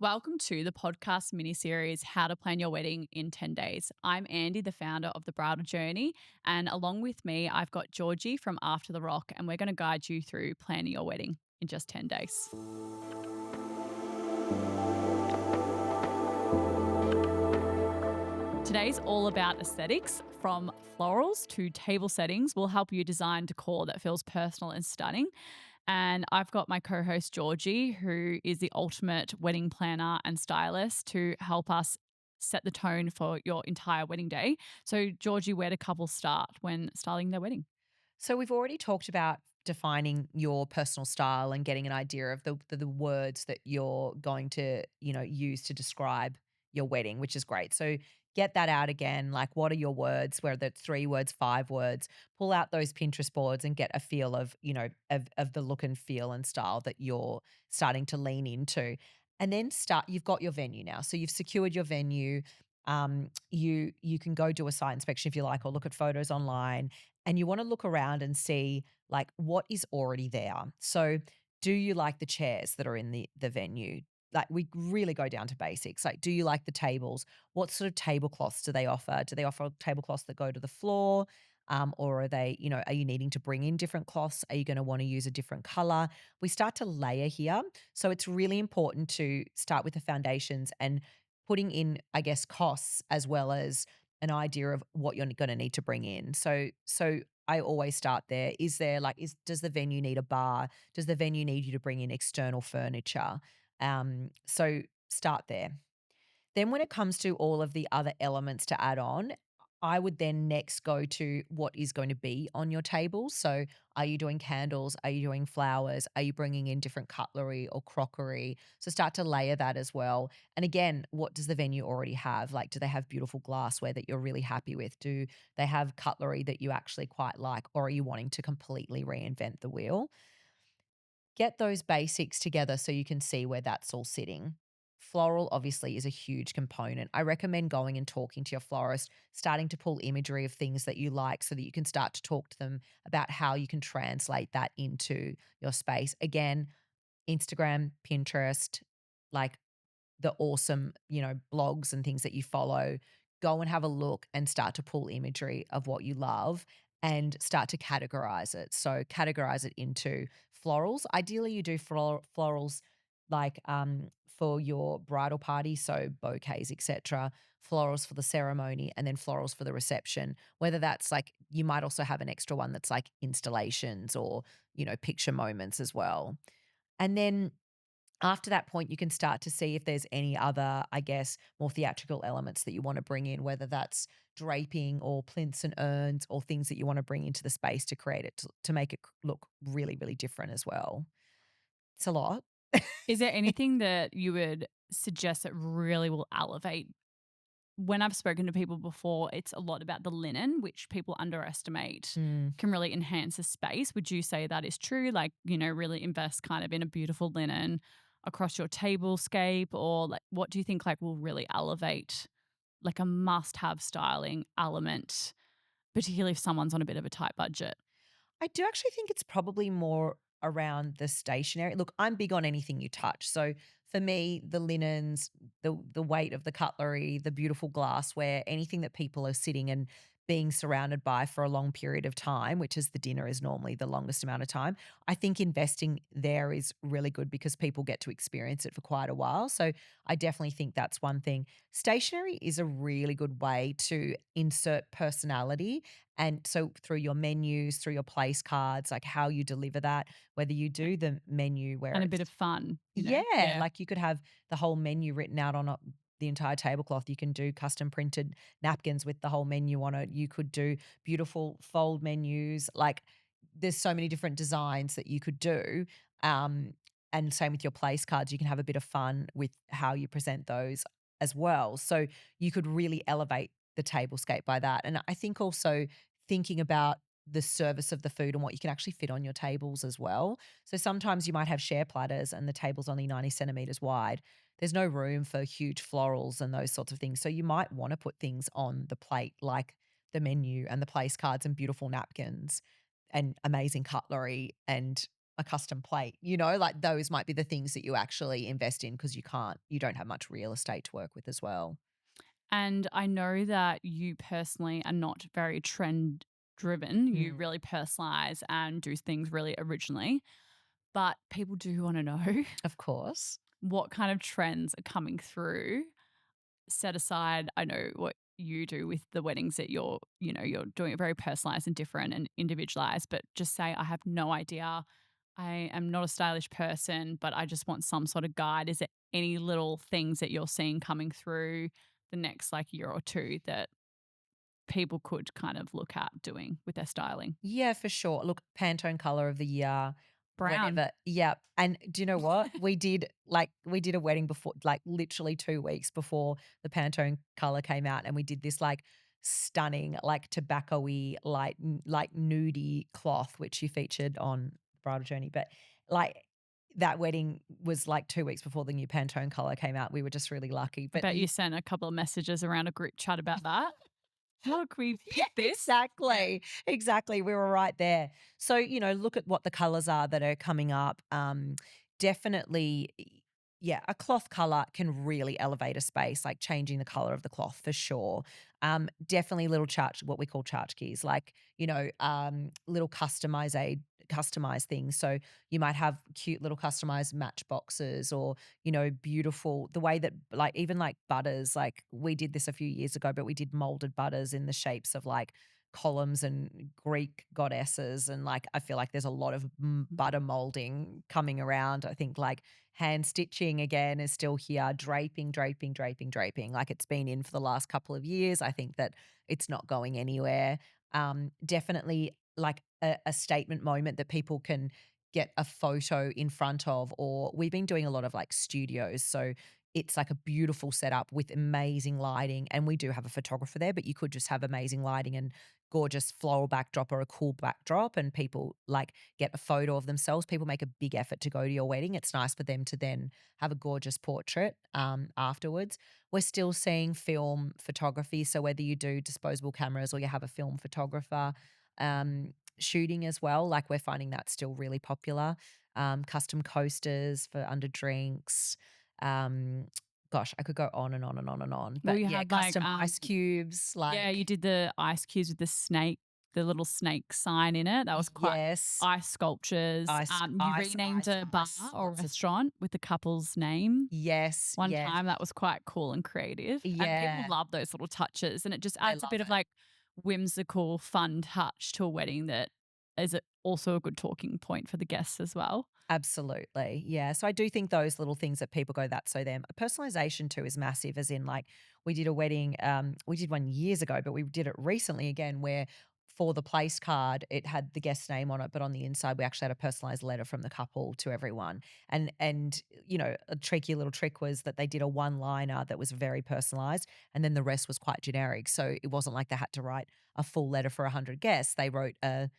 Welcome to the podcast mini series, How to Plan Your Wedding in 10 Days. I'm Andie, the founder of The Bridal Journey, and along with me, I've got Georgie from After the Rock, and we're going to guide you through planning your wedding in just 10 days. Today's all about aesthetics, from florals to table settings. We'll help you design decor that feels personal and stunning. And I've got my co host, Georgie, who is the ultimate wedding planner and stylist to help us set the tone for your entire wedding day. So, Georgie, where do couples start when styling their wedding? So we've already talked about defining your personal style and getting an idea of the words that you're going to, use to describe your wedding, which is great. So get that out again. Like, what are your words? Whether it's 3 words, 5 words, pull out those Pinterest boards and get a feel of, of the look and feel and style that you're starting to lean into. And then you've got your venue now. So you've secured your venue. You can go do a site inspection if you like, or look at photos online, and you want to look around and see like what is already there. So, do you like the chairs that are in the venue? Like, we really go down to basics. Like, do you like the tables? What sort of tablecloths do they offer? Do they offer tablecloths that go to the floor? Or are they, are you needing to bring in different cloths? Are you going to want to use a different color? We start to layer here. So it's really important to start with the foundations and putting in, I guess, costs as well as an idea of what you're going to need to bring in. So I always start there. Is there like is does the venue need a bar? Does the venue need you to bring in external furniture? So start there. Then when it comes to all of the other elements to add on, I would then next go to what is going to be on your table. So, are you doing candles? Are you doing flowers? Are you bringing in different cutlery or crockery? So, start to layer that as well. And again, what does the venue already have? Like, do they have beautiful glassware that you're really happy with? Do they have cutlery that you actually quite like? Or are you wanting to completely reinvent the wheel? Get those basics together so you can see where that's all sitting. Floral obviously is a huge component. I recommend going and talking to your florist, starting to pull imagery of things that you like so that you can start to talk to them about how you can translate that into your space. Again, Instagram, Pinterest, like the awesome, blogs and things that you follow, go and have a look and start to pull imagery of what you love and start to categorize it. So categorize it into florals. Ideally, you do florals like for your bridal party, so bouquets, etc. Florals for the ceremony, and then florals for the reception. Whether that's like you might also have an extra one that's like installations or picture moments as well. And then after that point, you can start to see if there's any other, I guess, more theatrical elements that you want to bring in, whether that's draping or plinths and urns or things that you want to bring into the space to create it to make it look really, really different as well. It's a lot. Is there anything that you would suggest that really will elevate? When I've spoken to people before, it's a lot about the linen, which people underestimate Mm. can really enhance a space. Would you say that is true? Like, really invest kind of in a beautiful linen across your tablescape, or like what do you think like will really elevate like a must have styling element, particularly if someone's on a bit of a tight budget? I do actually think it's probably more around the stationery. Look, I'm big on anything you touch. So for me, the linens, the weight of the cutlery, the beautiful glassware, anything that people are sitting and being surrounded by for a long period of time, which is the dinner is normally the longest amount of time. I think investing there is really good because people get to experience it for quite a while. So I definitely think that's one thing. Stationery is a really good way to insert personality, and so through your menus, through your place cards, like how you deliver that, whether you do the menu where And a bit of it's fun. yeah, Yeah. like you could have the whole menu written out on the entire tablecloth. You can do custom printed napkins with the whole menu on it. You could do beautiful fold menus. Like there's so many different designs that you could do. Um, and same with your place cards. You can have a bit of fun with how you present those as well. So you could really elevate the tablescape by that. And I think also thinking about the service of the food and what you can actually fit on your tables as well. So sometimes you might have share platters and the table's only 90 centimeters wide. There's no room for huge florals and those sorts of things. So you might want to put things on the plate like the menu and the place cards and beautiful napkins and amazing cutlery and a custom plate, like those might be the things that you actually invest in because you don't have much real estate to work with as well. And I know that you personally are not very trend driven. You Mm, really personalize and do things really originally. But people do want to know of course. what kind of trends are coming through. Set aside, I know what you do with the weddings that you're doing it very personalized and different and individualized, but just say, I have no idea. I am not a stylish person, but I just want some sort of guide. Is there any little things that you're seeing coming through the next like year or two that people could kind of look at doing with their styling? Yeah, for sure. Look, Pantone color of the year, Brown. whenever. Yeah. And do you know what? We did a wedding before, like literally 2 weeks before the Pantone color came out, and we did this like stunning, like tobacco-y, like nudie cloth, which you featured on Bridal Journey. But like that wedding was like 2 weeks before the new Pantone color came out. We were just really lucky. I But bet you sent a couple of messages around a group chat about that. Look, we yeah, picked this. Yeah. exactly. Exactly. We were right there. So, look at what the colors are that are coming up. Definitely, yeah, a cloth color can really elevate a space, like changing the color of the cloth for sure. Definitely little what we call keys, like, little customized things. So you might have cute little customized matchboxes or beautiful the way that like even like butters, like we did this a few years ago, but we did molded butters in the shapes of like columns and Greek goddesses. And like, I feel like there's a lot of butter molding coming around. I think like hand stitching again is still here, draping. Like it's been in for the last couple of years. I think that it's not going anywhere. Definitely like a statement moment that people can get a photo in front of, or we've been doing a lot of like studios. So it's like a beautiful setup with amazing lighting. And we do have a photographer there, but you could just have amazing lighting and gorgeous floral backdrop or a cool backdrop, and people like get a photo of themselves. People make a big effort to go to your wedding. It's nice for them to then have a gorgeous portrait afterwards. We're still seeing film photography. So whether you do disposable cameras or you have a film photographer, shooting as well, like we're finding that still really popular. Custom coasters for under drinks. Um, Gosh, I could go on and on and on and on. Well, But you yeah, had like custom ice cubes, yeah, you like did the ice cubes with the little snake sign in it. That was quite yes, ice sculptures. You renamed a bar ice. or Lots of restaurant with the couple's name yes, one yes, time. That was quite cool and creative. And people yeah, love those little touches. And it just they adds a love bit of it. like whimsical, fun touch to a wedding that is also a good talking point for the guests as well. Absolutely. Yeah. So I do think those little things that people go, that's so them. Personalization too is massive, as in like we did a wedding, we did one years ago, but we did it recently again where for the place card, it had the guest's name on it, but on the inside we actually had a personalized letter from the couple to everyone. And a tricky little trick was that they did a one-liner that was very personalized and then the rest was quite generic. So it wasn't like they had to write a full letter for 100 guests. They wrote a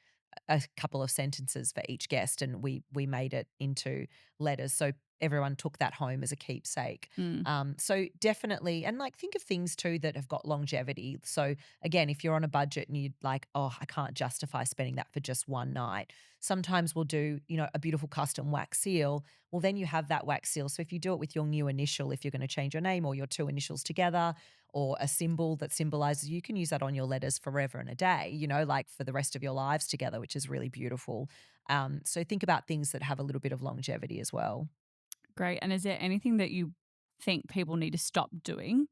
couple of sentences for each guest, and we made it into letters, so everyone took that home as a keepsake. Mm. So definitely, and like think of things too that have got longevity. So again, if you're on a budget and you'd like, oh, I can't justify spending that for just one night, sometimes we'll do a beautiful custom wax seal. Well, then you have that wax seal, so if you do it with your new initial, if you're going to change your name or your two initials together, or a symbol that symbolizes, you can use that on your letters forever and a day, like for the rest of your lives together, which is really beautiful. So think about things that have a little bit of longevity as well. Great. And is there anything that you think people need to stop doing?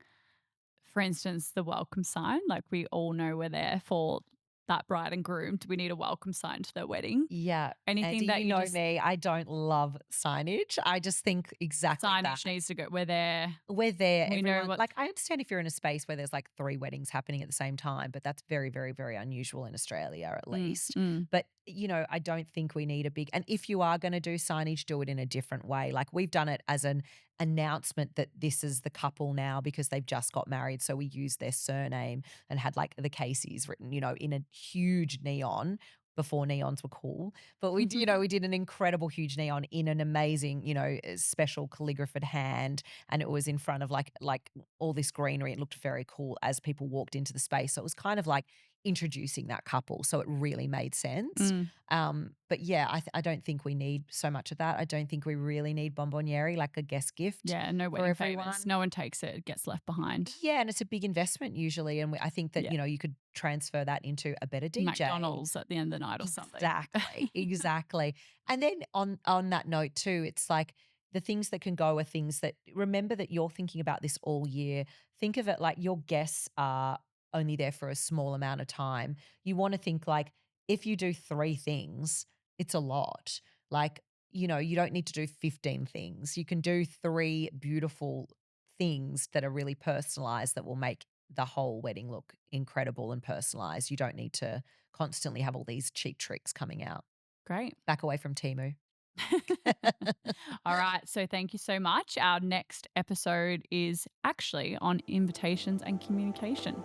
For instance, the welcome sign. Like we all know we're there for that bride and groom. Do we need a welcome sign to their wedding? Yeah. Anything Andy, that you you know just me, I don't love signage. I just think exactly that. signage needs to go? We're there. We're there, We know everyone what. like, I understand if you're in a space where there's, like, 3 weddings happening at the same time, but that's very, very, very unusual in Australia, at Mm, least. mm. But, I don't think we need a big and if you are gonna do signage, do it in a different way. Like, we've done it as an announcement that this is the couple now because they've just got married, so we used their surname and had, like, the Caseys written, in a huge neon before neons were cool. But we did an incredible huge neon in an amazing, special calligraphed hand, and it was in front of like all this greenery. It looked very cool as people walked into the space. So it was kind of like introducing that couple. So it really made sense. Mm. But yeah, I don't think we need so much of that. I don't think we really need bonbonniere, like a guest gift Yeah, no for wedding favors. everyone. No one takes it, it gets left behind. Yeah, and it's a big investment usually, and I think that, Yeah. you could transfer that into a better DJ. McDonald's at the end of the night or something. Exactly, exactly. And then on that note too, it's like the things that can go are things that remember that you're thinking about this all year. Think of it like your guests are only there for a small amount of time. You want to think like if you do 3 things, it's a lot. Like, you don't need to do 15 things. You can do 3 beautiful things that are really personalized that will make the whole wedding look incredible and personalized. You don't need to constantly have all these cheap tricks coming out. Great. Back away from Temu. All right. So thank you so much. Our next episode is actually on invitations and communication.